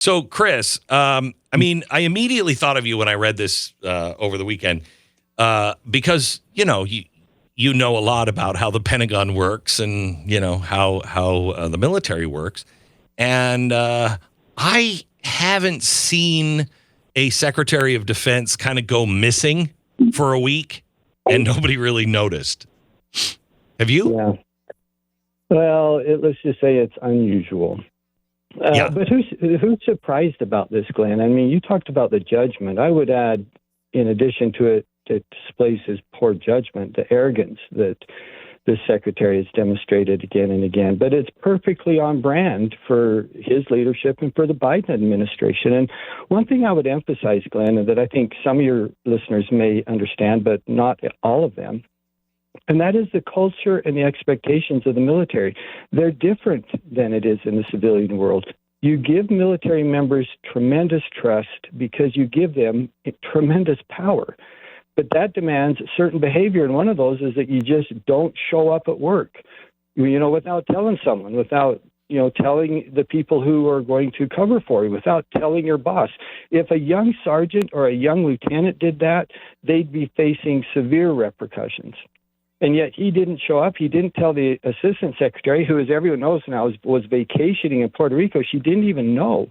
So, Chris, I mean, I immediately thought of you when I read this over the weekend because, you know a lot about how the Pentagon works and, how the military works. And I haven't seen a Secretary of Defense kind of go missing for a week and nobody really noticed. Have you? Yeah. Well, let's just say it's unusual. Yeah. But who's surprised about this, Glenn? I mean, you talked about the judgment. I would add, in addition to it displays his poor judgment, the arrogance that the secretary has demonstrated again and again. But it's perfectly on brand for his leadership and for the Biden administration. And one thing I would emphasize, Glenn, and that I think some of your listeners may understand, but not all of them, and that is the culture and the expectations of the military. They're different than it is in the civilian world. You give military members tremendous trust because you give them tremendous power. But that demands certain behavior, and one of those is that you just don't show up at work, without telling someone, without, telling the people who are going to cover for you, without telling your boss. If a young sergeant or a young lieutenant did that, they'd be facing severe repercussions. And yet he didn't show up. He didn't tell the assistant secretary, who, as everyone knows now, was vacationing in Puerto Rico. She didn't even know.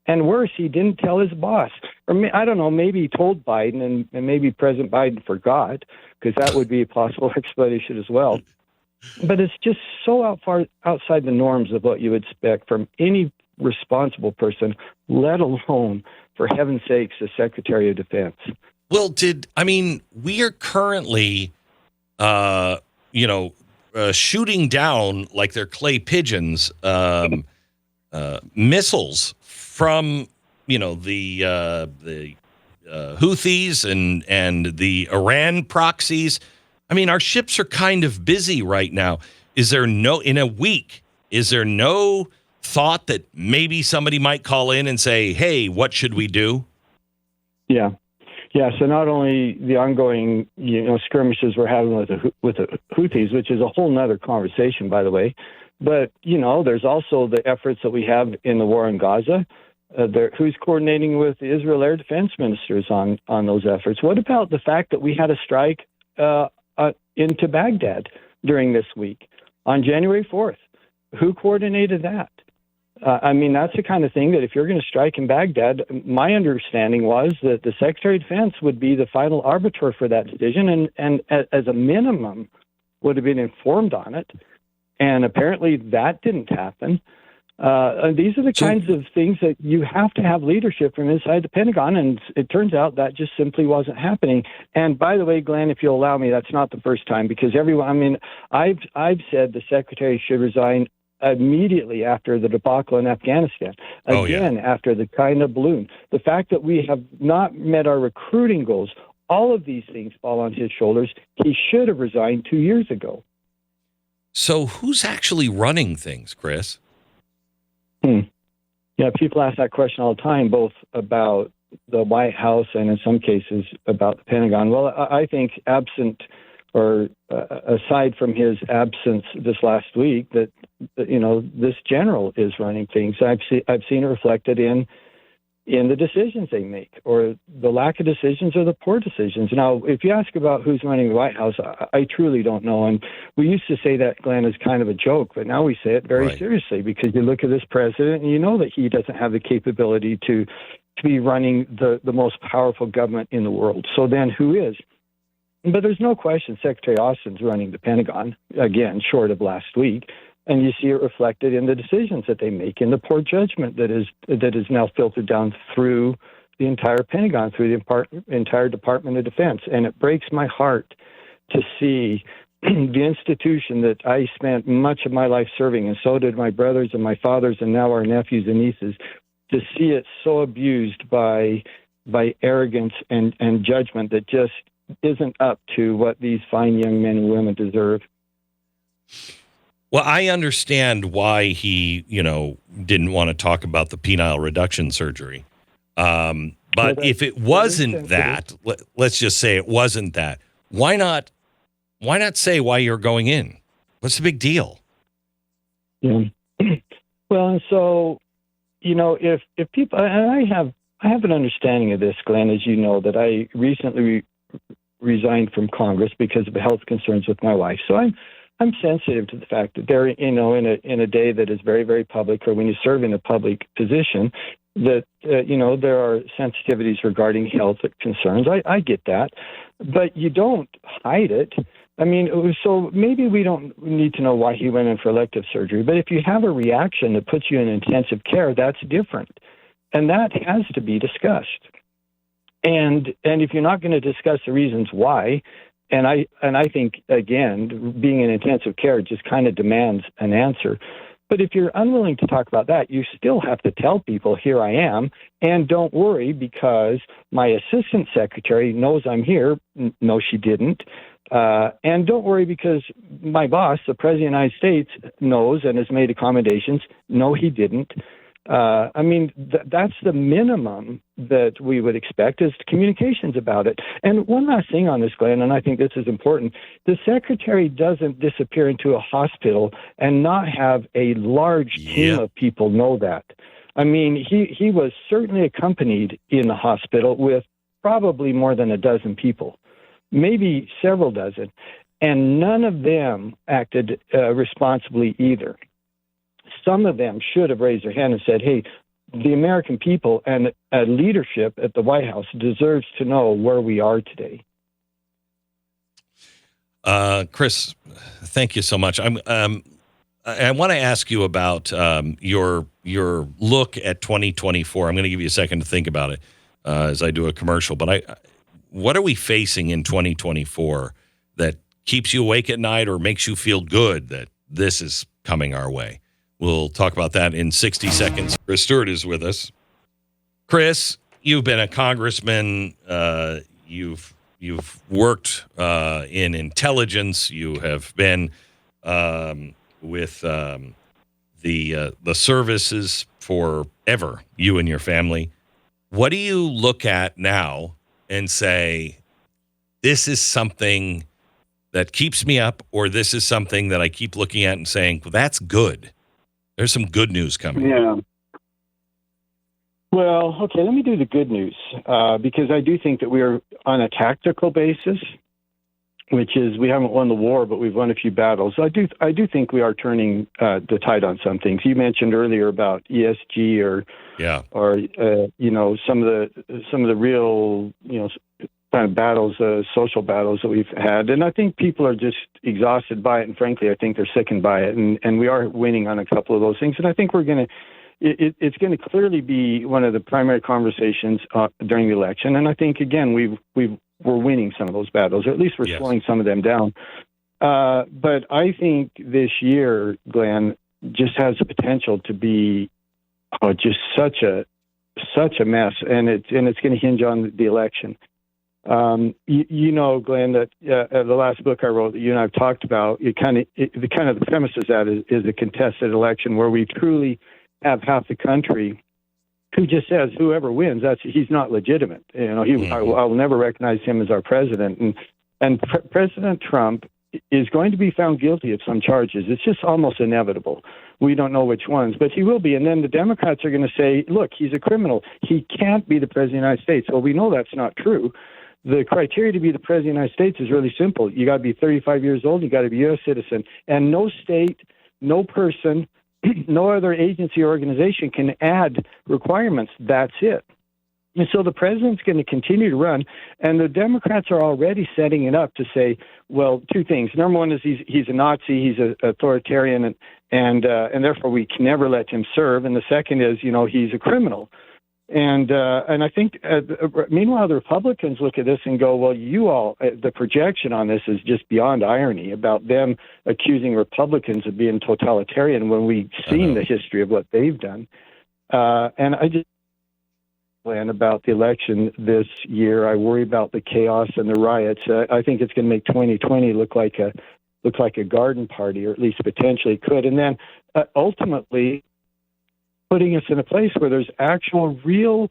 And worse, he didn't tell his boss. Or I don't know, maybe he told Biden, and maybe President Biden forgot, because that would be a possible explanation as well. But it's just so outside the norms of what you would expect from any responsible person, let alone, for heaven's sakes, the Secretary of Defense. Well, we are currently... shooting down like they're clay pigeons, missiles from, the Houthis and the Iran proxies. I mean, our ships are kind of busy right now. In a week, is there no thought that maybe somebody might call in and say, hey, what should we do? Yeah. Yeah, so not only the ongoing, skirmishes we're having with the Houthis, which is a whole nother conversation, by the way, but, there's also the efforts that we have in the war in Gaza. Who's coordinating with the Israel Air Defense Ministers on those efforts? What about the fact that we had a strike into Baghdad during this week on January 4th? Who coordinated that? That's the kind of thing that if you're going to strike in Baghdad, my understanding was that the Secretary of Defense would be the final arbiter for that decision and as a minimum would have been informed on it. And apparently that didn't happen. These are the kinds of things that you have to have leadership from inside the Pentagon, and it turns out that just simply wasn't happening. And by the way, Glenn, if you'll allow me, that's not the first time, because I've said the Secretary should resign immediately after the debacle in Afghanistan, after the China balloon. The fact that we have not met our recruiting goals, all of these things fall on his shoulders. He should have resigned 2 years ago. So who's actually running things, Chris? Yeah, people ask that question all the time, both about the White House and in some cases about the Pentagon. Well, I think aside from his absence this last week, that this general is running things. I've seen it reflected in the decisions they make, or the lack of decisions, or the poor decisions. Now, if you ask about who's running the White House, I truly don't know. And we used to say that, Glenn, as kind of a joke, but now we say it very seriously, because you look at this president and you know that he doesn't have the capability to be running the most powerful government in the world. So then who is? But there's no question Secretary Austin's running the Pentagon, again, short of last week. And you see it reflected in the decisions that they make, in the poor judgment that is now filtered down through the entire Pentagon, through the entire Department of Defense. And it breaks my heart to see the institution that I spent much of my life serving, and so did my brothers and my fathers and now our nephews and nieces, to see it so abused by arrogance and judgment that just isn't up to what these fine young men and women deserve. Well, I understand why he, didn't want to talk about the penile reduction surgery. But if it wasn't that, let's just say it wasn't that, why not say why you're going in? What's the big deal? Yeah. Well, and so, if people, and I have an understanding of this, Glenn, as you know, that I recently resigned from Congress because of health concerns with my wife. So I'm sensitive to the fact that they're, in a day that is very, very public, or when you serve in a public position, that, there are sensitivities regarding health concerns. I get that, but you don't hide it. I mean, so maybe we don't need to know why he went in for elective surgery, but if you have a reaction that puts you in intensive care, that's different. And that has to be discussed. And if you're not going to discuss the reasons why, and I think, again, being in intensive care just kind of demands an answer. But if you're unwilling to talk about that, you still have to tell people, here I am, and don't worry because my assistant secretary knows I'm here. No, she didn't. And don't worry because my boss, the President of the United States, knows and has made accommodations. No, he didn't. That's the minimum that we would expect is communications about it. And one last thing on this, Glenn, and I think this is important. The secretary doesn't disappear into a hospital and not have a large team of people know that. I mean, he was certainly accompanied in the hospital with probably more than a dozen people, maybe several dozen, and none of them acted responsibly either. Some of them should have raised their hand and said, hey, the American people and leadership at the White House deserves to know where we are today. Chris, thank you so much. I want to ask you about your look at 2024. I'm going to give you a second to think about it as I do a commercial. But what are we facing in 2024 that keeps you awake at night or makes you feel good that this is coming our way? We'll talk about that in 60 seconds. Chris Stewart is with us. Chris, you've been a congressman. You've worked in intelligence. You have been with the services forever, you and your family. What do you look at now and say, this is something that keeps me up, or this is something that I keep looking at and saying, well, that's good. There's some good news coming. Yeah. Well, okay, let me do the good news, because I do think that we are on a tactical basis, which is we haven't won the war, but we've won a few battles. I do think we are turning the tide on some things. You mentioned earlier about ESG or some of the real kind of battles, social battles that we've had. And I think people are just exhausted by it. And frankly, I think they're sickened by it. And we are winning on a couple of those things. And I think it's going to clearly be one of the primary conversations during the election. And I think, again, we're winning some of those battles, or at least we're slowing some of them down. But I think this year, Glenn, just has the potential to be just such a mess. And it's going to hinge on the election. Glenn, that the last book I wrote that you and I've talked about, the premise of that is a contested election where we truly have half the country who just says whoever wins, he's not legitimate. I will never recognize him as our president. And President Trump is going to be found guilty of some charges. It's just almost inevitable. We don't know which ones, but he will be. And then the Democrats are going to say, look, he's a criminal. He can't be the president of the United States. Well, we know that's not true. The criteria to be the president of the United States is really simple. You got to be 35 years old. You got to be a U.S. citizen. And no state, no person, no other agency or organization can add requirements. That's it. And so the president's going to continue to run, and the Democrats are already setting it up to say, well, two things. Number one is he's a Nazi, he's an authoritarian, and therefore we can never let him serve. And the second is, he's a criminal. And I think, meanwhile, the Republicans look at this and go, well, you all, the projection on this is just beyond irony about them accusing Republicans of being totalitarian when we've seen the history of what they've done. And I just plan about the election this year. I worry about the chaos and the riots. I think it's going to make 2020 look like a garden party, or at least potentially could. And then ultimately, putting us in a place where there's actual real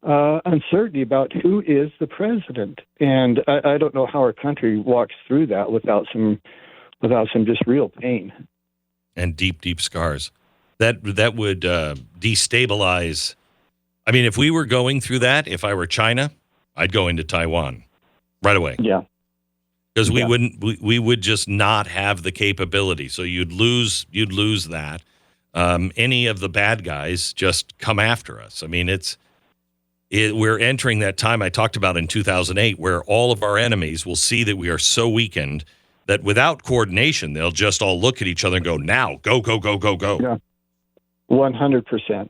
uncertainty about who is the president. And I don't know how our country walks through that without some just real pain. And deep, deep scars. That would destabilize. I mean, if we were going through that, if I were China, I'd go into Taiwan right away. Yeah. Because we would just not have the capability. So you'd lose that. Any of the bad guys just come after us. I mean, we're entering that time I talked about in 2008, where all of our enemies will see that we are so weakened that without coordination, they'll just all look at each other and go, now, go, go, go, go, go. Yeah, 100%.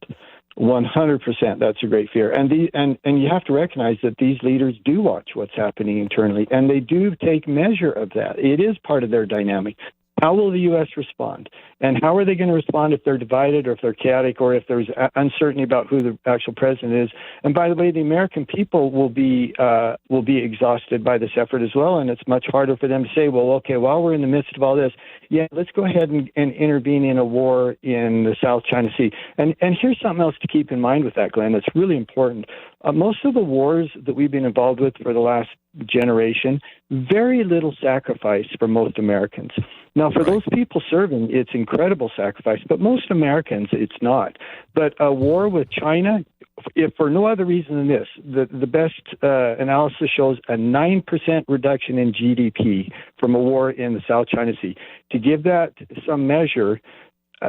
100%. That's a great fear. And you have to recognize that these leaders do watch what's happening internally, and they do take measure of that. It is part of their dynamic. How will the U.S. respond? And how are they going to respond if they're divided or if they're chaotic or if there's uncertainty about who the actual president is? And by the way, the American people will be exhausted by this effort as well, and it's much harder for them to say, well, okay, while we're in the midst of all this, yeah, let's go ahead and intervene in a war in the South China Sea. And here's something else to keep in mind with that, Glenn. That's really important. Most of the wars that we've been involved with for the last generation, very little sacrifice for most Americans. Now, for those people serving, it's incredible sacrifice, but most Americans, it's not. But a war with China, if for no other reason than this, the best analysis shows a 9% reduction in GDP from a war in the South China Sea. To give that some measure,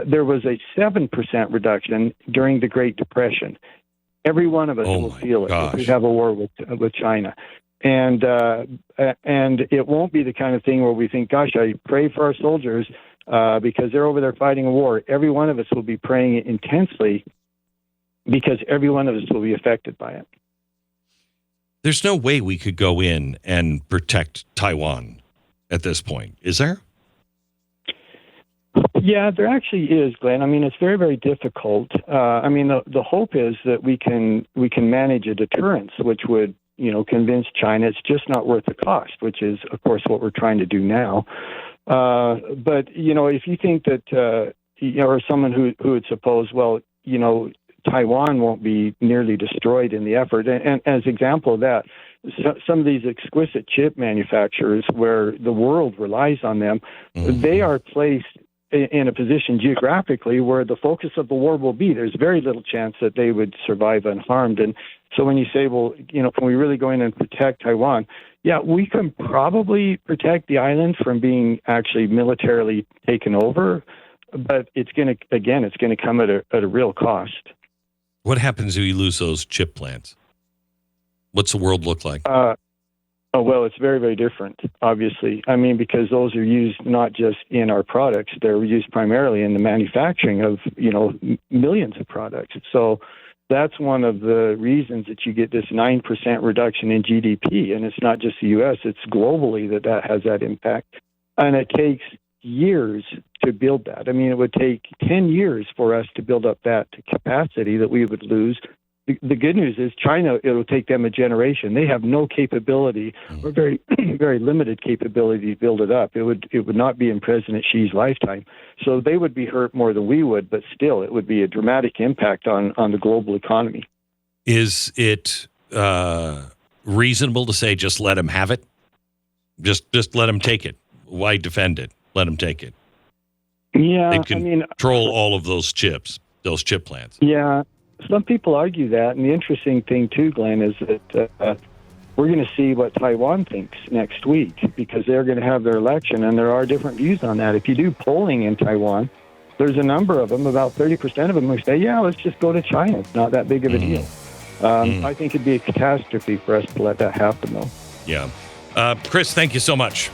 there was a 7% reduction during the Great Depression. Every one of us will feel it if we have a war with China. And it won't be the kind of thing where we think, gosh, I pray for our soldiers because they're over there fighting a war. Every one of us will be praying intensely because every one of us will be affected by it. There's no way we could go in and protect Taiwan at this point, is there? Yeah, there actually is, Glenn. I mean, it's very, very difficult. I mean, the hope is that we can manage a deterrence, which would convince China it's just not worth the cost, which is, of course, what we're trying to do now. But, if you think that, or someone who would suppose, well, Taiwan won't be nearly destroyed in the effort. And as an example of that, some of these exquisite chip manufacturers where the world relies on them, they are placed in a position geographically where the focus of the war will be. There's very little chance that they would survive unharmed. And so when you say, well, can we really go in and protect Taiwan? Yeah, we can probably protect the island from being actually militarily taken over, but it's going to come at a real cost. What happens if you lose those chip plants? What's the world look like? Well, it's very, very different, obviously. I mean, because those are used not just in our products, they're used primarily in the manufacturing of, millions of products. So that's one of the reasons that you get this 9% reduction in GDP. And it's not just the U.S., it's globally that has that impact. And it takes years to build that. I mean, it would take 10 years for us to build up that capacity that we would lose. The good news is China, it'll take them a generation. They have no capability or very, very limited capability to build it up. It would not be in President Xi's lifetime. So they would be hurt more than we would, but still it would be a dramatic impact on the global economy. Is it reasonable to say just let them have it? Just let them take it? Why defend it? Let them take it. Yeah, they can control all of those chip plants. Yeah. Some people argue that, and the interesting thing, too, Glenn, is that we're going to see what Taiwan thinks next week because they're going to have their election, and there are different views on that. If you do polling in Taiwan, there's a number of them, about 30% of them who say, yeah, let's just go to China. It's not that big of a deal. I think it'd be a catastrophe for us to let that happen, though. Yeah. Chris, thank you so much.